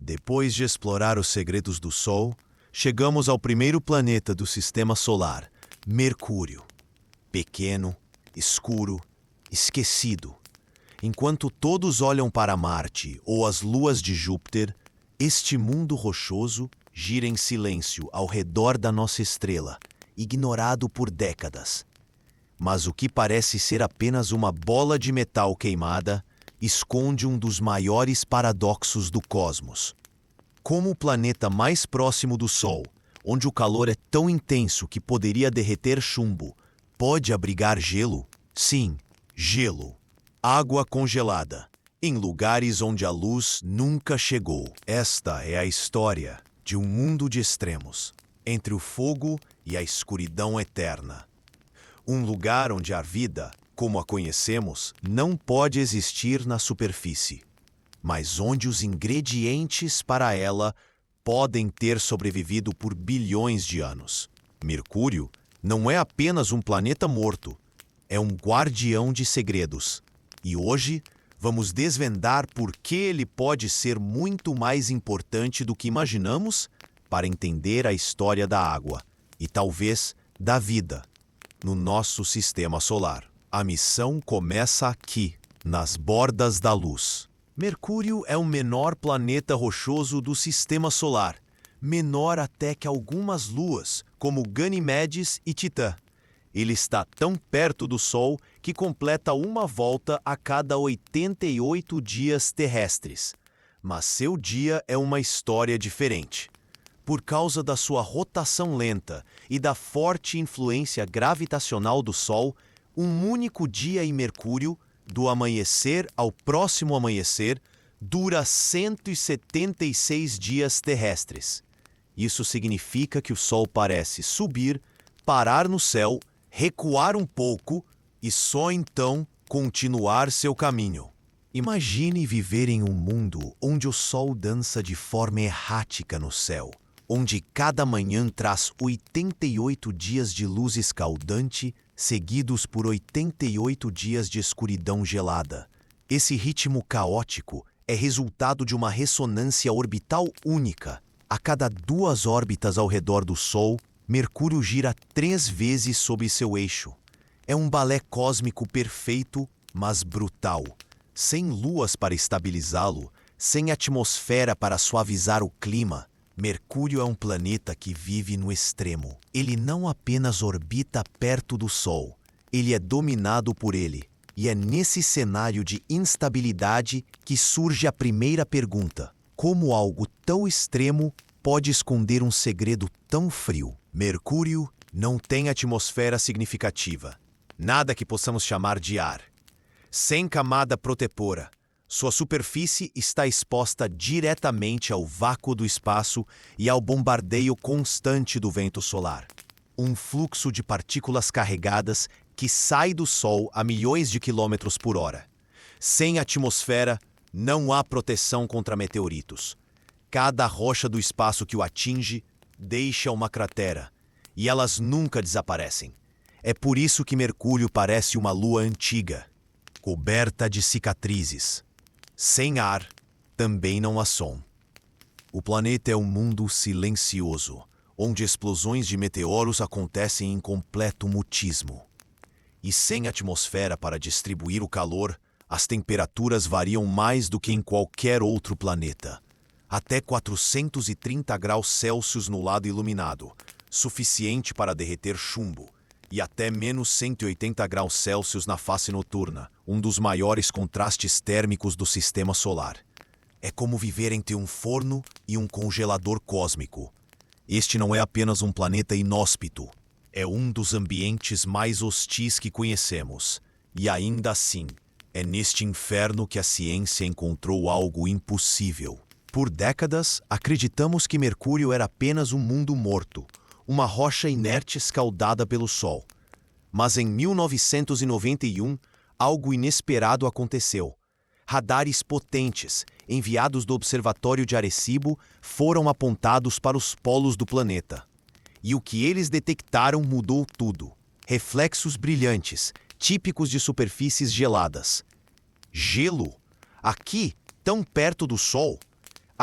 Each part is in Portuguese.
Depois de explorar os segredos do Sol, chegamos ao primeiro planeta do Sistema Solar, Mercúrio. Pequeno, escuro, esquecido. Enquanto todos olham para Marte ou as luas de Júpiter, este mundo rochoso gira em silêncio ao redor da nossa estrela, ignorado por décadas. Mas o que parece ser apenas uma bola de metal queimada esconde um dos maiores paradoxos do cosmos. Como o planeta mais próximo do Sol, onde o calor é tão intenso que poderia derreter chumbo, pode abrigar gelo? Sim, gelo. Água congelada, em lugares onde a luz nunca chegou. Esta é a história de um mundo de extremos, entre o fogo e a escuridão eterna. Um lugar onde a vida, como a conhecemos, não pode existir na superfície, mas onde os ingredientes para ela podem ter sobrevivido por bilhões de anos. Mercúrio não é apenas um planeta morto, é um guardião de segredos. E hoje vamos desvendar por que ele pode ser muito mais importante do que imaginamos para entender a história da água e talvez da vida no nosso sistema solar. A missão começa aqui, nas bordas da luz. Mercúrio é o menor planeta rochoso do sistema solar, menor até que algumas luas, como Ganimedes e Titã. Ele está tão perto do Sol que completa uma volta a cada 88 dias terrestres. Mas seu dia é uma história diferente. Por causa da sua rotação lenta e da forte influência gravitacional do Sol, um único dia em Mercúrio, do amanhecer ao próximo amanhecer, dura 176 dias terrestres. Isso significa que o Sol parece subir, parar no céu, recuar um pouco e só então continuar seu caminho. Imagine viver em um mundo onde o Sol dança de forma errática no céu, onde cada manhã traz 88 dias de luz escaldante, seguidos por 88 dias de escuridão gelada. Esse ritmo caótico é resultado de uma ressonância orbital única. A cada 2 órbitas ao redor do Sol, Mercúrio gira 3 vezes sobre seu eixo. É um balé cósmico perfeito, mas brutal. Sem luas para estabilizá-lo, sem atmosfera para suavizar o clima, Mercúrio é um planeta que vive no extremo. Ele não apenas orbita perto do Sol, ele é dominado por ele. E é nesse cenário de instabilidade que surge a primeira pergunta: como algo tão extremo pode esconder um segredo tão frio? Mercúrio não tem atmosfera significativa, nada que possamos chamar de ar. Sem camada protetora, sua superfície está exposta diretamente ao vácuo do espaço e ao bombardeio constante do vento solar. Um fluxo de partículas carregadas que sai do Sol a milhões de quilômetros por hora. Sem atmosfera, não há proteção contra meteoritos. Cada rocha do espaço que o atinge deixa uma cratera, e elas nunca desaparecem. É por isso que Mercúrio parece uma lua antiga, coberta de cicatrizes. Sem ar, também não há som. O planeta é um mundo silencioso, onde explosões de meteoros acontecem em completo mutismo. E sem atmosfera para distribuir o calor, as temperaturas variam mais do que em qualquer outro planeta. Até 430 graus Celsius no lado iluminado, suficiente para derreter chumbo, e até menos 180 graus Celsius na face noturna, um dos maiores contrastes térmicos do sistema solar. É como viver entre um forno e um congelador cósmico. Este não é apenas um planeta inóspito, é um dos ambientes mais hostis que conhecemos. E ainda assim, é neste inferno que a ciência encontrou algo impossível. Por décadas, acreditamos que Mercúrio era apenas um mundo morto, uma rocha inerte escaldada pelo Sol. Mas em 1991, algo inesperado aconteceu. Radares potentes, enviados do Observatório de Arecibo, foram apontados para os polos do planeta. E o que eles detectaram mudou tudo. Reflexos brilhantes, típicos de superfícies geladas. Gelo? Aqui, tão perto do Sol?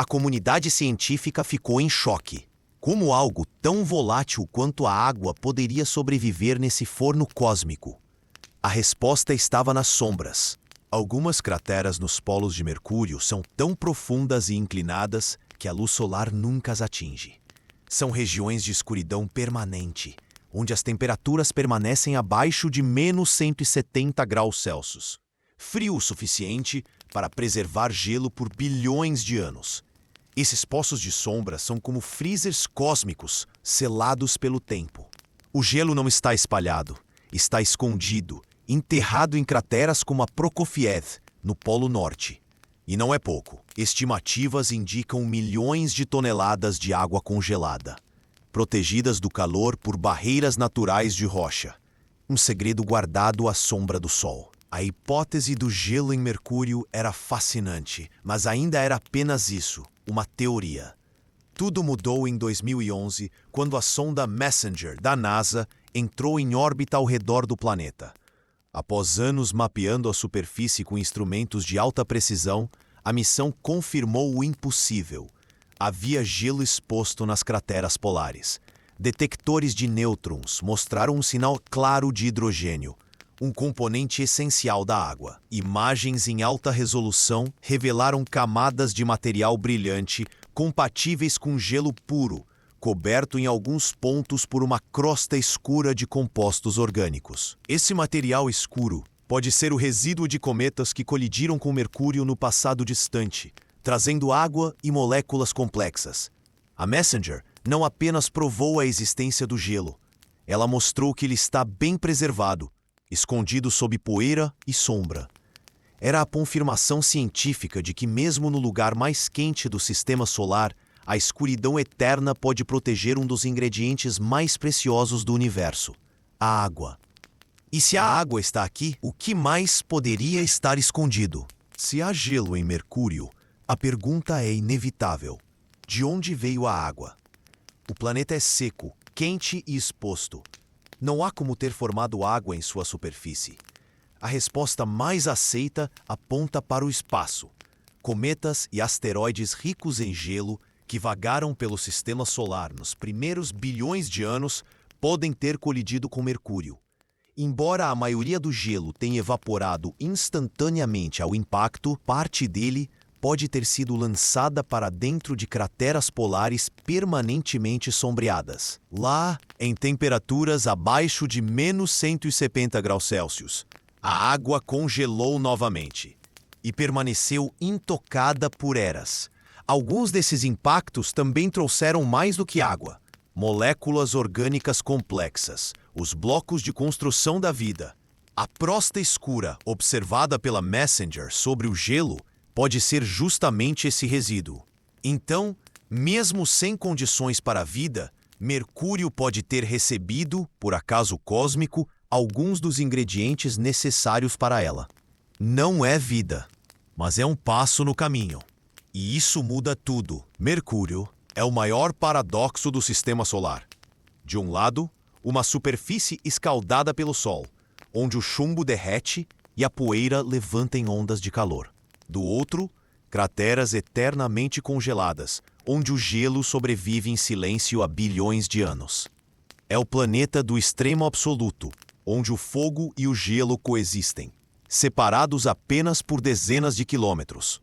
A comunidade científica ficou em choque. Como algo tão volátil quanto a água poderia sobreviver nesse forno cósmico? A resposta estava nas sombras. Algumas crateras nos polos de Mercúrio são tão profundas e inclinadas que a luz solar nunca as atinge. São regiões de escuridão permanente, onde as temperaturas permanecem abaixo de menos 170 graus Celsius. Frio o suficiente para preservar gelo por bilhões de anos. Esses poços de sombra são como freezers cósmicos, selados pelo tempo. O gelo não está espalhado, está escondido, enterrado em crateras como a Prokofiev, no Polo Norte. E não é pouco. Estimativas indicam milhões de toneladas de água congelada, protegidas do calor por barreiras naturais de rocha. Um segredo guardado à sombra do Sol. A hipótese do gelo em Mercúrio era fascinante, mas ainda era apenas isso, uma teoria. Tudo mudou em 2011, quando a sonda Messenger, da NASA, entrou em órbita ao redor do planeta. Após anos mapeando a superfície com instrumentos de alta precisão, a missão confirmou o impossível. Havia gelo exposto nas crateras polares. Detectores de nêutrons mostraram um sinal claro de hidrogênio, um componente essencial da água. Imagens em alta resolução revelaram camadas de material brilhante compatíveis com gelo puro, coberto em alguns pontos por uma crosta escura de compostos orgânicos. Esse material escuro pode ser o resíduo de cometas que colidiram com Mercúrio no passado distante, trazendo água e moléculas complexas. A Messenger não apenas provou a existência do gelo, ela mostrou que ele está bem preservado, escondido sob poeira e sombra. Era a confirmação científica de que mesmo no lugar mais quente do sistema solar, a escuridão eterna pode proteger um dos ingredientes mais preciosos do universo, a água. E se a água está aqui, o que mais poderia estar escondido? Se há gelo em Mercúrio, a pergunta é inevitável. De onde veio a água? O planeta é seco, quente e exposto. Não há como ter formado água em sua superfície. A resposta mais aceita aponta para o espaço. Cometas e asteroides ricos em gelo que vagaram pelo sistema solar nos primeiros bilhões de anos podem ter colidido com Mercúrio. Embora a maioria do gelo tenha evaporado instantaneamente ao impacto, parte dele pode ter sido lançada para dentro de crateras polares permanentemente sombreadas. Lá, em temperaturas abaixo de menos 170 graus Celsius, a água congelou novamente e permaneceu intocada por eras. Alguns desses impactos também trouxeram mais do que água. Moléculas orgânicas complexas, os blocos de construção da vida. A crosta escura observada pela Messenger sobre o gelo pode ser justamente esse resíduo. Então, mesmo sem condições para a vida, Mercúrio pode ter recebido, por acaso cósmico, alguns dos ingredientes necessários para ela. Não é vida, mas é um passo no caminho. E isso muda tudo. Mercúrio é o maior paradoxo do sistema solar. De um lado, uma superfície escaldada pelo Sol, onde o chumbo derrete e a poeira levanta em ondas de calor. Do outro, crateras eternamente congeladas, onde o gelo sobrevive em silêncio há bilhões de anos. É o planeta do extremo absoluto, onde o fogo e o gelo coexistem, separados apenas por dezenas de quilômetros.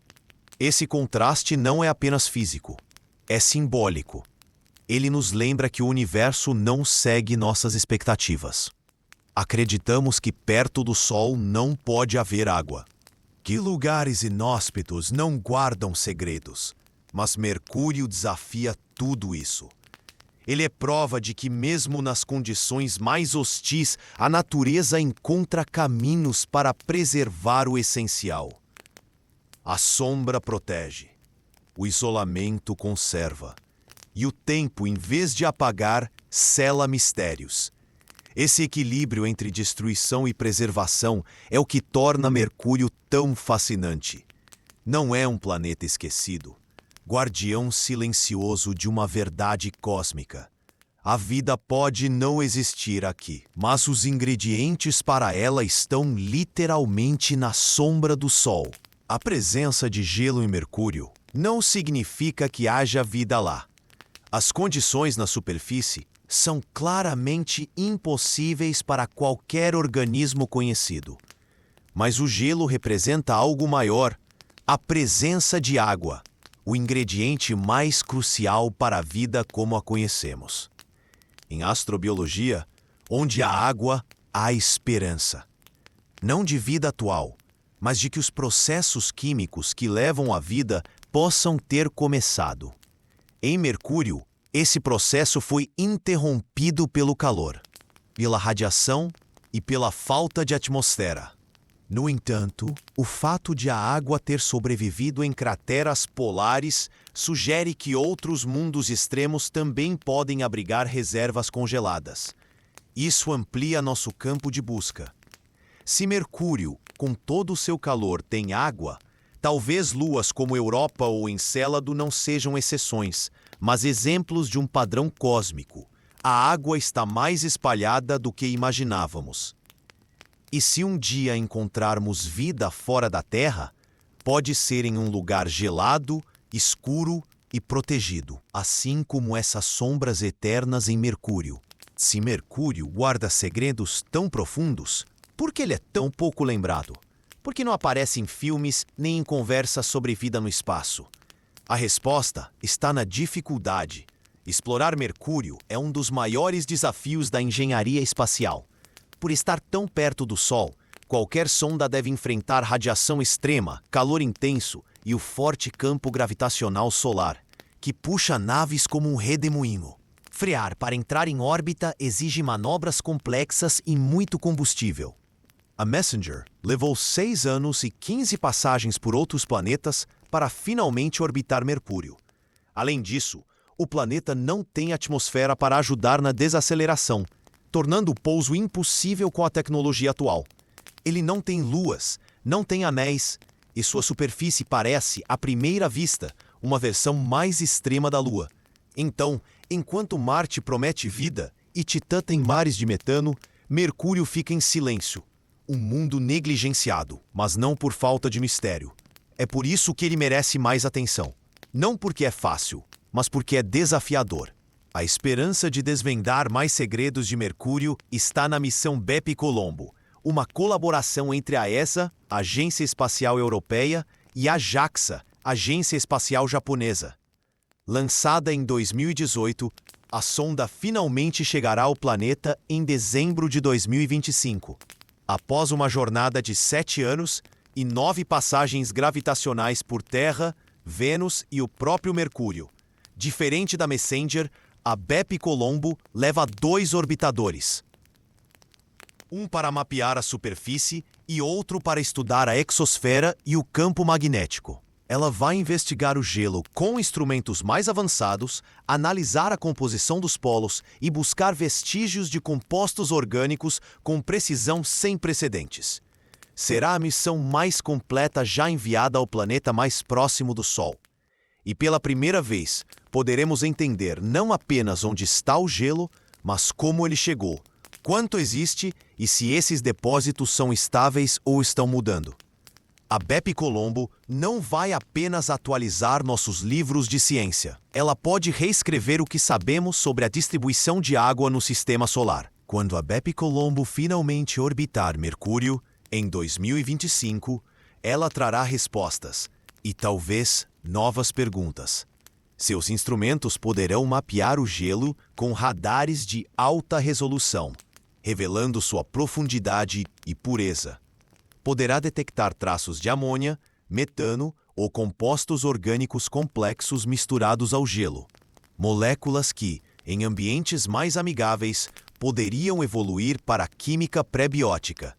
Esse contraste não é apenas físico, é simbólico. Ele nos lembra que o universo não segue nossas expectativas. Acreditamos que perto do Sol não pode haver água. Que lugares inóspitos não guardam segredos, mas Mercúrio desafia tudo isso. Ele é prova de que mesmo nas condições mais hostis, a natureza encontra caminhos para preservar o essencial. A sombra protege, o isolamento conserva, e o tempo, em vez de apagar, cela mistérios. Esse equilíbrio entre destruição e preservação é o que torna Mercúrio tão fascinante. Não é um planeta esquecido, guardião silencioso de uma verdade cósmica. A vida pode não existir aqui, mas os ingredientes para ela estão literalmente na sombra do Sol. A presença de gelo em Mercúrio não significa que haja vida lá. As condições na superfície são claramente impossíveis para qualquer organismo conhecido. Mas o gelo representa algo maior, a presença de água, o ingrediente mais crucial para a vida como a conhecemos. Em astrobiologia, onde há água, há esperança. Não de vida atual, mas de que os processos químicos que levam à vida possam ter começado. Em Mercúrio, esse processo foi interrompido pelo calor, pela radiação e pela falta de atmosfera. No entanto, o fato de a água ter sobrevivido em crateras polares sugere que outros mundos extremos também podem abrigar reservas congeladas. Isso amplia nosso campo de busca. Se Mercúrio, com todo o seu calor, tem água, talvez luas como Europa ou Encélado não sejam exceções, mas exemplos de um padrão cósmico. A água está mais espalhada do que imaginávamos. E se um dia encontrarmos vida fora da Terra, pode ser em um lugar gelado, escuro e protegido, assim como essas sombras eternas em Mercúrio. Se Mercúrio guarda segredos tão profundos, por que ele é tão pouco lembrado? Por que não aparece em filmes nem em conversas sobre vida no espaço? A resposta está na dificuldade. Explorar Mercúrio é um dos maiores desafios da engenharia espacial. Por estar tão perto do Sol, qualquer sonda deve enfrentar radiação extrema, calor intenso e o forte campo gravitacional solar, que puxa naves como um redemoinho. Frear para entrar em órbita exige manobras complexas e muito combustível. A Messenger levou 6 anos e 15 passagens por outros planetas para finalmente orbitar Mercúrio. Além disso, o planeta não tem atmosfera para ajudar na desaceleração, tornando o pouso impossível com a tecnologia atual. Ele não tem luas, não tem anéis, e sua superfície parece, à primeira vista, uma versão mais extrema da Lua. Então, enquanto Marte promete vida e Titã tem mares de metano, Mercúrio fica em silêncio. Um mundo negligenciado, mas não por falta de mistério. É por isso que ele merece mais atenção. Não porque é fácil, mas porque é desafiador. A esperança de desvendar mais segredos de Mercúrio está na missão Bepi-Colombo, uma colaboração entre a ESA, Agência Espacial Europeia, e a JAXA, Agência Espacial Japonesa. Lançada em 2018, a sonda finalmente chegará ao planeta em dezembro de 2025. Após uma jornada de 7 anos e 9 passagens gravitacionais por Terra, Vênus e o próprio Mercúrio. Diferente da Messenger, a Bepi-Colombo leva 2 orbitadores. Um para mapear a superfície e outro para estudar a exosfera e o campo magnético. Ela vai investigar o gelo com instrumentos mais avançados, analisar a composição dos polos e buscar vestígios de compostos orgânicos com precisão sem precedentes. Será a missão mais completa já enviada ao planeta mais próximo do Sol. E pela primeira vez, poderemos entender não apenas onde está o gelo, mas como ele chegou, quanto existe e se esses depósitos são estáveis ou estão mudando. A Bepi-Colombo não vai apenas atualizar nossos livros de ciência. Ela pode reescrever o que sabemos sobre a distribuição de água no sistema solar. Quando a Bepi-Colombo finalmente orbitar Mercúrio, em 2025, ela trará respostas e talvez novas perguntas. Seus instrumentos poderão mapear o gelo com radares de alta resolução, revelando sua profundidade e pureza. Poderá detectar traços de amônia, metano ou compostos orgânicos complexos misturados ao gelo. Moléculas que, em ambientes mais amigáveis, poderiam evoluir para a química pré-biótica.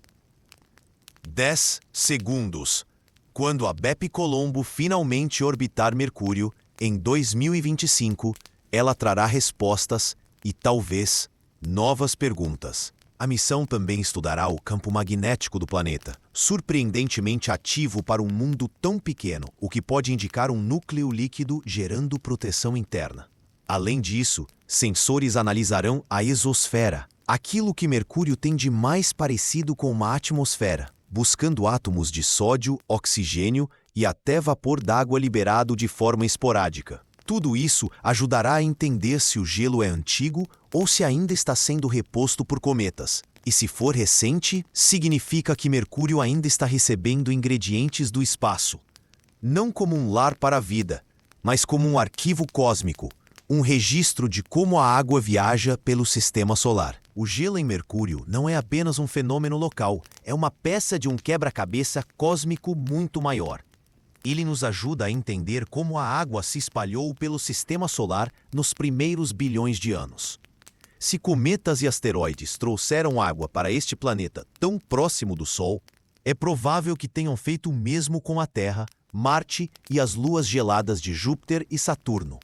10 segundos. Quando a Bepi-Colombo finalmente orbitar Mercúrio, em 2025, ela trará respostas e, talvez, novas perguntas. A missão também estudará o campo magnético do planeta, surpreendentemente ativo para um mundo tão pequeno, o que pode indicar um núcleo líquido gerando proteção interna. Além disso, sensores analisarão a exosfera, aquilo que Mercúrio tem de mais parecido com uma atmosfera, buscando átomos de sódio, oxigênio e até vapor d'água liberado de forma esporádica. Tudo isso ajudará a entender se o gelo é antigo ou se ainda está sendo reposto por cometas. E se for recente, significa que Mercúrio ainda está recebendo ingredientes do espaço. Não como um lar para a vida, mas como um arquivo cósmico, um registro de como a água viaja pelo sistema solar. O gelo em Mercúrio não é apenas um fenômeno local, é uma peça de um quebra-cabeça cósmico muito maior. Ele nos ajuda a entender como a água se espalhou pelo sistema solar nos primeiros bilhões de anos. Se cometas e asteroides trouxeram água para este planeta tão próximo do Sol, é provável que tenham feito o mesmo com a Terra, Marte e as luas geladas de Júpiter e Saturno.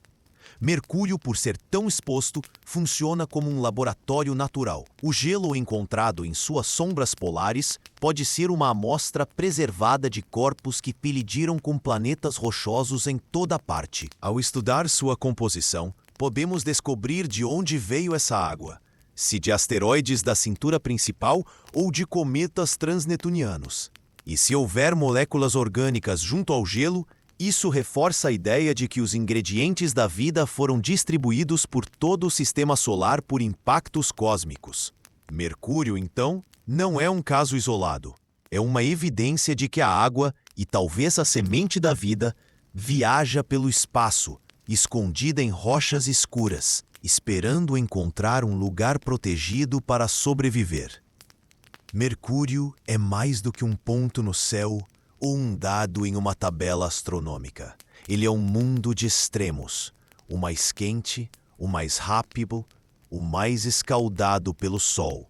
Mercúrio, por ser tão exposto, funciona como um laboratório natural. O gelo encontrado em suas sombras polares pode ser uma amostra preservada de corpos que colidiram com planetas rochosos em toda parte. Ao estudar sua composição, podemos descobrir de onde veio essa água, se de asteroides da cintura principal ou de cometas transneptunianos. E se houver moléculas orgânicas junto ao gelo, isso reforça a ideia de que os ingredientes da vida foram distribuídos por todo o sistema solar por impactos cósmicos. Mercúrio, então, não é um caso isolado. É uma evidência de que a água, e talvez a semente da vida, viaja pelo espaço, escondida em rochas escuras, esperando encontrar um lugar protegido para sobreviver. Mercúrio é mais do que um ponto no céu ou um dado em uma tabela astronômica. Ele é um mundo de extremos, o mais quente, o mais rápido, o mais escaldado pelo Sol.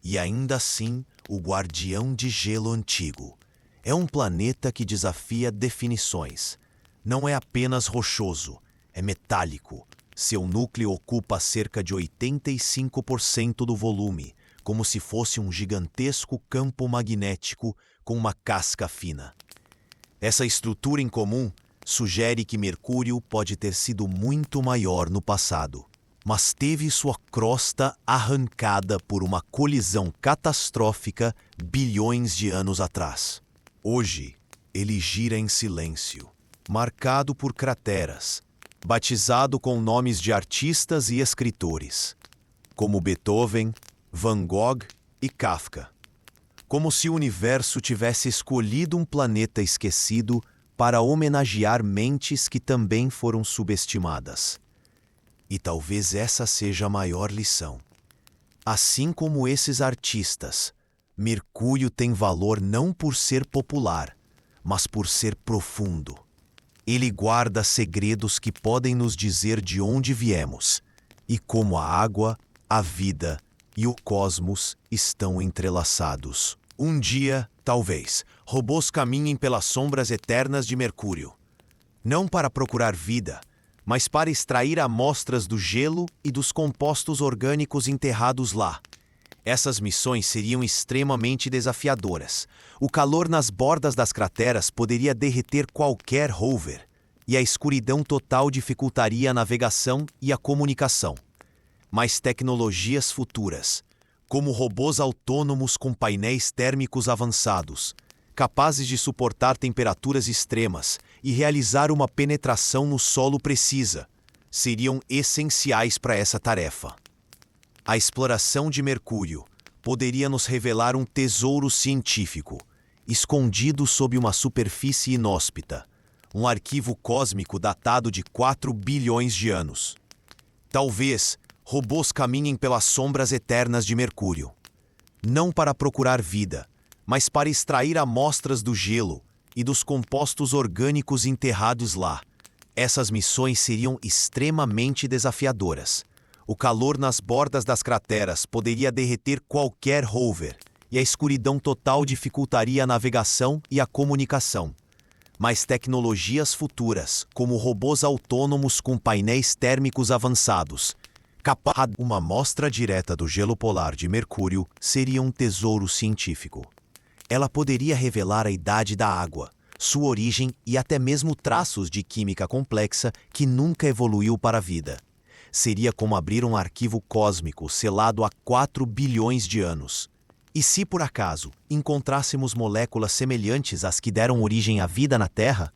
E ainda assim, o guardião de gelo antigo. É um planeta que desafia definições. Não é apenas rochoso, é metálico. Seu núcleo ocupa cerca de 85% do volume, como se fosse um gigantesco campo magnético com uma casca fina. Essa estrutura incomum sugere que Mercúrio pode ter sido muito maior no passado, mas teve sua crosta arrancada por uma colisão catastrófica bilhões de anos atrás. Hoje, ele gira em silêncio, marcado por crateras, batizado com nomes de artistas e escritores, como Beethoven, Van Gogh e Kafka. Como se o universo tivesse escolhido um planeta esquecido para homenagear mentes que também foram subestimadas. E talvez essa seja a maior lição. Assim como esses artistas, Mercúrio tem valor não por ser popular, mas por ser profundo. Ele guarda segredos que podem nos dizer de onde viemos e como a água, a vida e o cosmos estão entrelaçados. Um dia, talvez, robôs caminhem pelas sombras eternas de Mercúrio. Não para procurar vida, mas para extrair amostras do gelo e dos compostos orgânicos enterrados lá. Essas missões seriam extremamente desafiadoras. O calor nas bordas das crateras poderia derreter qualquer rover, e a escuridão total dificultaria a navegação e a comunicação. Mas tecnologias futuras, como robôs autônomos com painéis térmicos avançados, capazes de suportar temperaturas extremas e realizar uma penetração no solo precisa, seriam essenciais para essa tarefa. A exploração de Mercúrio poderia nos revelar um tesouro científico, escondido sob uma superfície inóspita, um arquivo cósmico datado de 4 bilhões de anos. Talvez robôs caminhem pelas sombras eternas de Mercúrio, não para procurar vida, mas para extrair amostras do gelo e dos compostos orgânicos enterrados lá. Essas missões seriam extremamente desafiadoras. O calor nas bordas das crateras poderia derreter qualquer rover, e a escuridão total dificultaria a navegação e a comunicação. Mas tecnologias futuras, como robôs autônomos com painéis térmicos avançados, uma amostra direta do gelo polar de Mercúrio seria um tesouro científico. Ela poderia revelar a idade da água, sua origem e até mesmo traços de química complexa que nunca evoluiu para a vida. Seria como abrir um arquivo cósmico selado há 4 bilhões de anos. E se por acaso encontrássemos moléculas semelhantes às que deram origem à vida na Terra,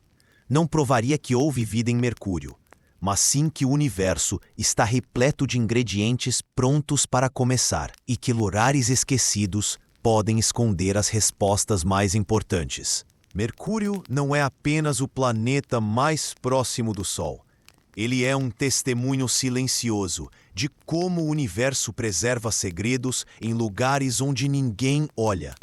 não provaria que houve vida em Mercúrio, mas sim que o universo está repleto de ingredientes prontos para começar e que lugares esquecidos podem esconder as respostas mais importantes. Mercúrio não é apenas o planeta mais próximo do Sol. Ele é um testemunho silencioso de como o universo preserva segredos em lugares onde ninguém olha.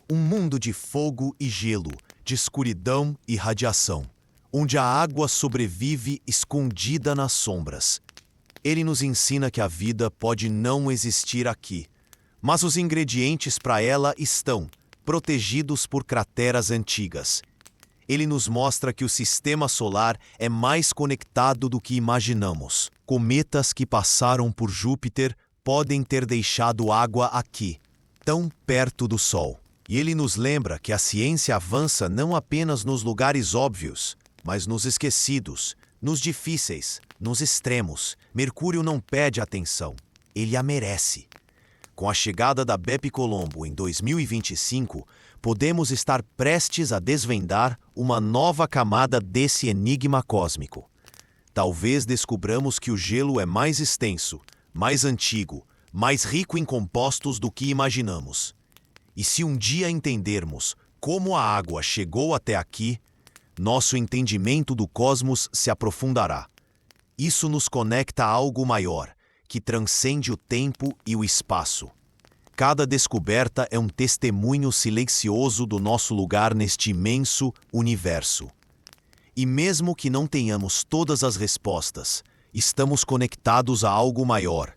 Um mundo de fogo e gelo, de escuridão e radiação, onde a água sobrevive escondida nas sombras. Ele nos ensina que a vida pode não existir aqui, mas os ingredientes para ela estão, protegidos por crateras antigas. Ele nos mostra que o sistema solar é mais conectado do que imaginamos. Cometas que passaram por Júpiter podem ter deixado água aqui, tão perto do Sol. E ele nos lembra que a ciência avança não apenas nos lugares óbvios, mas nos esquecidos, nos difíceis, nos extremos. Mercúrio não pede atenção, ele a merece. Com a chegada da Bepi Colombo em 2025, podemos estar prestes a desvendar uma nova camada desse enigma cósmico. Talvez descubramos que o gelo é mais extenso, mais antigo, mais rico em compostos do que imaginamos. E se um dia entendermos como a água chegou até aqui, nosso entendimento do cosmos se aprofundará. Isso nos conecta a algo maior, que transcende o tempo e o espaço. Cada descoberta é um testemunho silencioso do nosso lugar neste imenso universo. E mesmo que não tenhamos todas as respostas, estamos conectados a algo maior.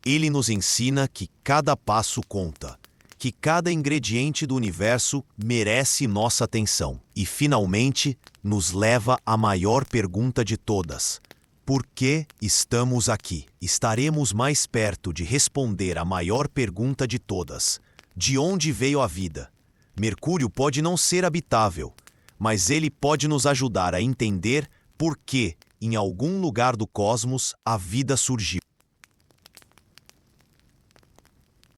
Ele nos ensina que cada passo conta, que cada ingrediente do universo merece nossa atenção. E, finalmente, nos leva à maior pergunta de todas. Por que estamos aqui? Estaremos mais perto de responder a maior pergunta de todas. De onde veio a vida? Mercúrio pode não ser habitável, mas ele pode nos ajudar a entender por que, em algum lugar do cosmos, a vida surgiu.